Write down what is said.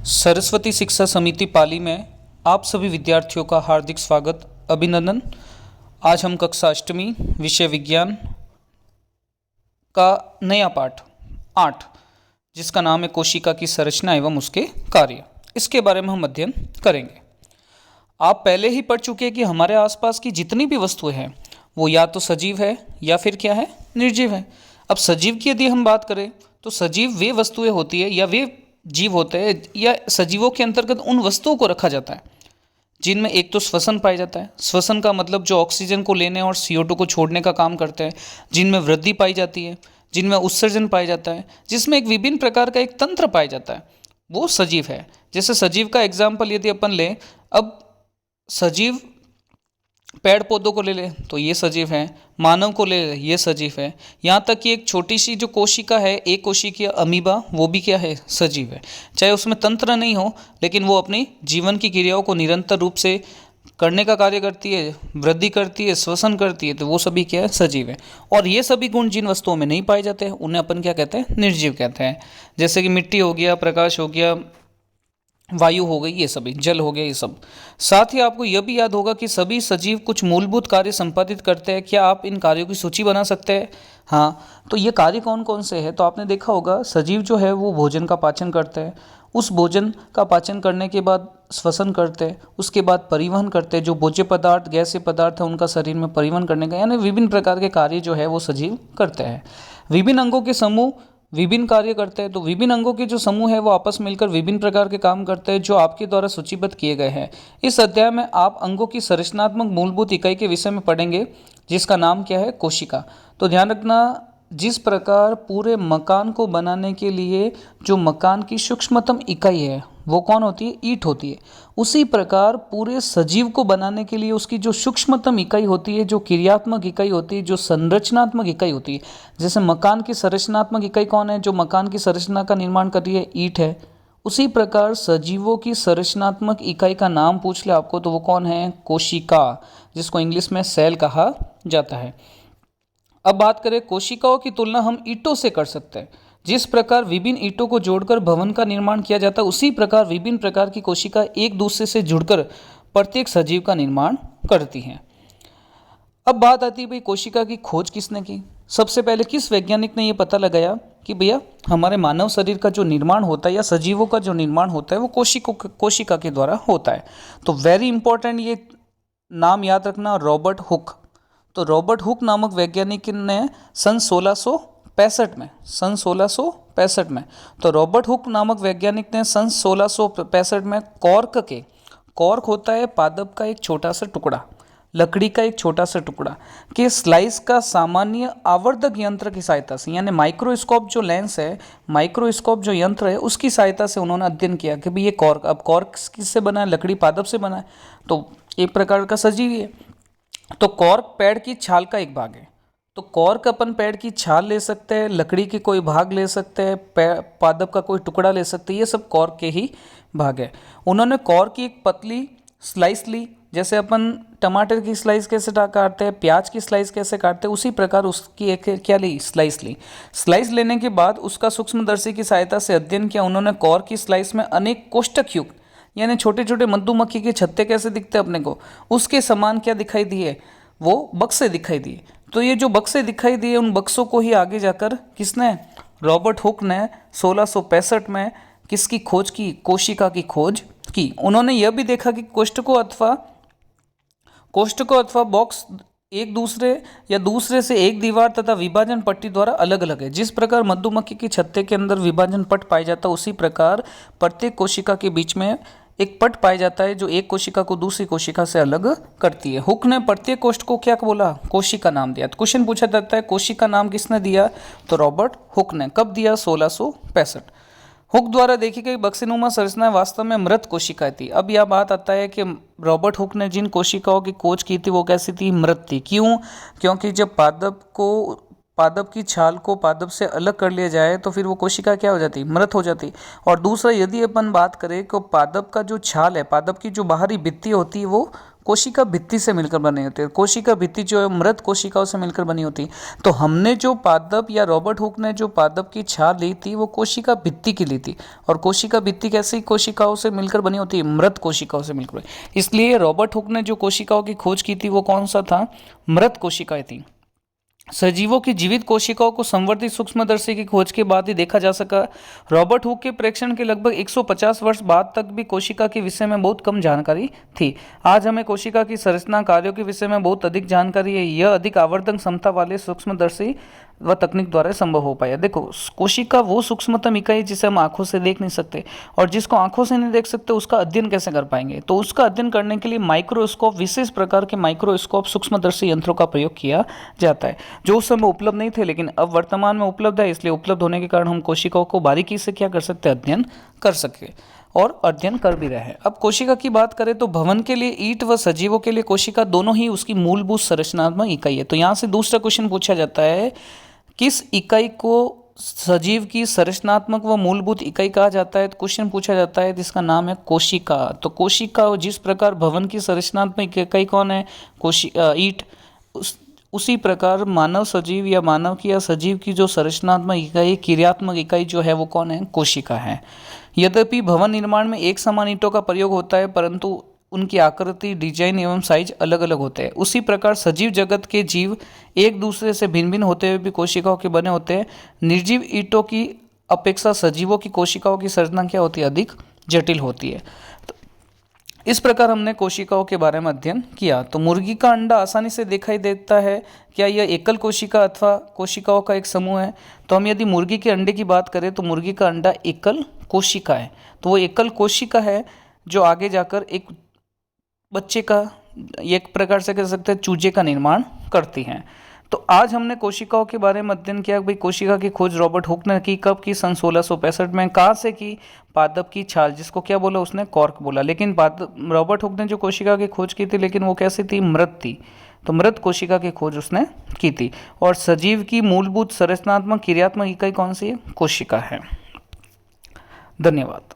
सरस्वती शिक्षा समिति पाली में आप सभी विद्यार्थियों का हार्दिक स्वागत, अभिनंदन। आज हम कक्षा अष्टमी विषय विज्ञान का नया पाठ 8 जिसका नाम है कोशिका की संरचना एवं उसके कार्य, इसके बारे में हम अध्ययन करेंगे। आप पहले ही पढ़ चुके हैं कि हमारे आसपास की जितनी भी वस्तुएं हैं वो या तो सजीव है या फिर क्या है, निर्जीव है। अब सजीव की यदि हम बात करें तो सजीव वे वस्तुएं होती है या वे जीव होते हैं या सजीवों के अंतर्गत उन वस्तुओं को रखा जाता है जिनमें एक तो श्वसन पाया जाता है। श्वसन का मतलब जो ऑक्सीजन को लेने और CO2 को छोड़ने का काम करते हैं, जिनमें वृद्धि पाई जाती है, जिनमें उत्सर्जन पाया जाता है, जिसमें एक विभिन्न प्रकार का एक तंत्र पाया जाता है, वो सजीव है। जैसे सजीव का एग्जाम्पल यदि अपन लें, अब सजीव पेड़ पौधों को ले ले तो ये सजीव है, मानव को ले ले ये सजीव है, यहाँ तक कि एक छोटी सी जो कोशिका है, एक कोशिकीय अमीबा, वो भी क्या है, सजीव है। चाहे उसमें तंत्र नहीं हो लेकिन वो अपनी जीवन की क्रियाओं को निरंतर रूप से करने का कार्य करती है, वृद्धि करती है, श्वसन करती है, तो वो सभी क्या है, सजीव है। और ये सभी गुण जिन वस्तुओं में नहीं पाए जाते हैं उन्हें अपन क्या कहते हैं, निर्जीव कहते हैं। जैसे कि मिट्टी हो गया, प्रकाश हो गया, वायु हो गई, ये सभी जल हो गया, ये सब। साथ ही आपको यह भी याद होगा कि सभी सजीव कुछ मूलभूत कार्य संपादित करते हैं। क्या आप इन कार्यों की सूची बना सकते हैं? हाँ, तो ये कार्य कौन कौन से हैं? तो आपने देखा होगा सजीव जो है वो भोजन का पाचन करते हैं, उस भोजन का पाचन करने के बाद श्वसन करते हैं, उसके बाद परिवहन करते हैं, जो भोज्य पदार्थ गैसीय पदार्थ है उनका शरीर में परिवहन करने का, यानी विभिन्न प्रकार के कार्य जो है वो सजीव करते हैं। विभिन्न अंगों के समूह विभिन्न कार्य करते हैं, तो विभिन्न अंगों के जो समूह है वो आपस मिलकर विभिन्न प्रकार के काम करते हैं जो आपके द्वारा सूचीबद्ध किए गए हैं। इस अध्याय में आप अंगों की संरचनात्मक मूलभूत इकाई के विषय में पढ़ेंगे जिसका नाम क्या है, कोशिका। तो ध्यान रखना, जिस प्रकार पूरे मकान को बनाने के लिए जो मकान की सूक्ष्मतम इकाई है वो कौन होती है, ईंट होती है, उसी प्रकार पूरे सजीव को बनाने के लिए उसकी जो सूक्ष्मतम इकाई होती है, जो क्रियात्मक इकाई होती है, जो संरचनात्मक इकाई होती है। जैसे मकान की संरचनात्मक इकाई कौन है, जो मकान की संरचना का निर्माण कर रही है, ईंट है। उसी प्रकार सजीवों की संरचनात्मक इकाई का नाम पूछ ले आपको तो वो कौन है, कोशिका, जिसको इंग्लिश में सेल कहा जाता है। अब बात करें, कोशिकाओं की तुलना हम ईंटों से कर सकते हैं। जिस प्रकार विभिन्न ईंटों को जोड़कर भवन का निर्माण किया जाता है, उसी प्रकार विभिन्न प्रकार की कोशिका एक दूसरे से जुड़कर प्रत्येक सजीव का निर्माण करती हैं। अब बात आती है भाई, कोशिका की खोज किसने की? सबसे पहले किस वैज्ञानिक ने यह पता लगाया कि भैया हमारे मानव शरीर का जो निर्माण होता है या सजीवों का जो निर्माण होता है वो कोशिका के द्वारा होता है। तो वेरी इंपॉर्टेंट ये नाम याद रखना, रॉबर्ट हुक। तो रॉबर्ट हुक नामक वैज्ञानिक ने सन 1665 में तो रॉबर्ट हुक नामक वैज्ञानिक ने सन 1665 में कॉर्क होता है पादप का एक छोटा सा टुकड़ा, लकड़ी का एक छोटा सा टुकड़ा के स्लाइस का सामान्य आवर्धक यंत्र की सहायता से, यानी माइक्रोस्कोप जो लेंस है, माइक्रोस्कोप जो यंत्र है, उसकी सहायता से उन्होंने अध्ययन किया कि भाई ये कॉर्क, अब कॉर्क किससे बना है, लकड़ी पादप से बना है, तो एक प्रकार का सजीव है। तो कॉर्क पेड़ की छाल का एक भाग है। तो कॉर्क अपन पेड़ की छाल ले सकते हैं, लकड़ी के कोई भाग ले सकते हैं, पादप का कोई टुकड़ा ले सकते हैं, ये सब कॉर्क के ही भाग है। उन्होंने कॉर्क की एक पतली स्लाइस ली, जैसे अपन टमाटर की स्लाइस कैसे काटते हैं, प्याज की स्लाइस कैसे काटते हैं, उसी प्रकार उसकी एक क्या ली, स्लाइस ली। स्लाइस लेने के बाद उसका सूक्ष्मदर्शी की सहायता से अध्ययन किया उन्होंने। कॉर्क की स्लाइस में अनेक कोष्ठक युक्त, यानी छोटे छोटे मधुमक्खी के छत्ते कैसे दिखते हैं अपने को, उसके समान क्या दिखाई दिए, वो बक्से दिखाई दिए। तो ये जो बक्से दिखाई दिए, उन बक्सों को ही आगे जाकर किसने, रॉबर्ट हुक ने 1665 में किसकी खोज की, कोशिका की खोज की। उन्होंने यह भी देखा कि कोष्ठकों अथवा बॉक्स एक दूसरे या दूसरे से एक दीवार तथा विभाजन पट्टी द्वारा अलग अलग है। जिस प्रकार मधुमक्खी के छत्ते के अंदर विभाजन पट पाया जाता है, उसी प्रकार प्रत्येक कोशिका के बीच में एक पट पाया जाता है जो एक कोशिका को दूसरी कोशिका से अलग करती है। हुक ने प्रत्येक कोष्ठ को क्या बोला, कोशिका नाम दिया। तो क्वेश्चन पूछा जाता है कोशिका नाम किसने दिया, तो रॉबर्ट हुक ने। कब दिया, 1665। हुक द्वारा देखी गई बक्सेनुमा संरचना वास्तव में मृत कोशिका थी। अब यह बात आता है कि रॉबर्ट हुक ने जिन कोशिकाओं की खोज की थी वो कैसी थी, मृत थी। क्यों? क्योंकि जब पादप की छाल को पादप से अलग कर लिया जाए तो फिर वो कोशिका क्या हो जाती, मृत हो जाती। और दूसरा, यदि अपन बात करें कि पादप का जो छाल है, पादप की जो बाहरी भित्ति होती है वो कोशिका भित्ति से मिलकर बनी होती है। कोशिका भित्ति जो है मृत कोशिकाओं से मिलकर बनी होती है। तो हमने जो पादप या रॉबर्ट हुक ने जो पादप की छाल ली थी वो कोशिका भित्ति की ली थी। और कोशिका भित्ति कैसी कोशिकाओं से मिलकर बनी होती है? मृत कोशिकाओं से मिलकर। इसलिए रॉबर्ट हुक ने जो कोशिकाओं की खोज की थी वो कौन सा था? मृत कोशिकाएं थी। सजीवों की जीवित कोशिकाओं को संवर्धित सूक्ष्मदर्शी की खोज के बाद ही देखा जा सका। रॉबर्ट हुक के प्रेक्षण के लगभग 150 वर्ष बाद तक भी कोशिका के विषय में बहुत कम जानकारी थी। आज हमें कोशिका की संरचना कार्यों के विषय में बहुत अधिक जानकारी है। यह अधिक आवर्धन क्षमता वाले सूक्ष्मदर्शी व तकनीक द्वारा संभव हो पाया। देखो, कोशिका वो सूक्ष्मतम इकाई जिसे हम आंखों से देख नहीं सकते, और जिसको आंखों से नहीं देख सकते उसका अध्ययन कैसे कर पाएंगे? तो उसका अध्ययन करने के लिए माइक्रोस्कोप, विशेष प्रकार के माइक्रोस्कोप सूक्ष्मदर्शी यंत्रों का प्रयोग किया जाता है, जो उस समय उपलब्ध नहीं थे लेकिन अब वर्तमान में उपलब्ध है। इसलिए उपलब्ध होने के कारण हम कोशिकाओं को बारीकी से क्या कर सकते हैं? अध्ययन कर सके, और अध्ययन कर भी रहे हैं। अब कोशिका की बात करें तो भवन के लिए ईंट व सजीवों के लिए कोशिका दोनों ही उसकी मूलभूत संरचनात्मक इकाई है। तो यहाँ से दूसरा क्वेश्चन पूछा जाता है, किस इकाई को सजीव की संरचनात्मक व मूलभूत इकाई कहा जाता है? तो क्वेश्चन पूछा जाता है जिसका नाम है कोशिका। तो कोशिका जिस प्रकार भवन की संरचनात्मक इकाई कौन है? ईंट। उसी प्रकार मानव सजीव या मानव की या सजीव की जो संरचनात्मक इकाई, क्रियात्मक इकाई जो है वो कौन है? कोशिका है। यद्यपि भवन निर्माण में एक समान ईंटों का प्रयोग होता है परंतु उनकी आकृति, डिजाइन एवं साइज अलग अलग होते हैं। उसी प्रकार सजीव जगत के जीव एक दूसरे से भिन्न भिन्न होते हुए भी कोशिकाओं के बने होते हैं। निर्जीव ईंटों की अपेक्षा सजीवों की कोशिकाओं की संरचना क्या होती है? अधिक जटिल होती है। तो इस प्रकार हमने कोशिकाओं के बारे में अध्ययन किया। तो मुर्गी का अंडा आसानी से दिखाई देता है, क्या यह एकल कोशिका अथवा कोशिकाओं का एक समूह है? तो हम यदि मुर्गी के अंडे की बात करें तो मुर्गी का अंडा एकल कोशिका है। तो वो एकल कोशिका है जो आगे जाकर एक बच्चे का, एक प्रकार से कह सकते हैं चूजे का निर्माण करती हैं। तो आज हमने कोशिकाओं के बारे में अध्ययन किया। भाई कोशिका की खोज रॉबर्ट हुक ने की, कब की? सन 1665 में। कहाँ से की? पादप की छाल, जिसको क्या बोला उसने? कॉर्क बोला। लेकिन रॉबर्ट हुक ने जो कोशिका की खोज की थी, लेकिन वो कैसी थी? मृत थी। तो मृत कोशिका की खोज उसने की थी। और सजीव की मूलभूत संरचनात्मक क्रियात्मक इकाई कौन सी है? कोशिका है। धन्यवाद।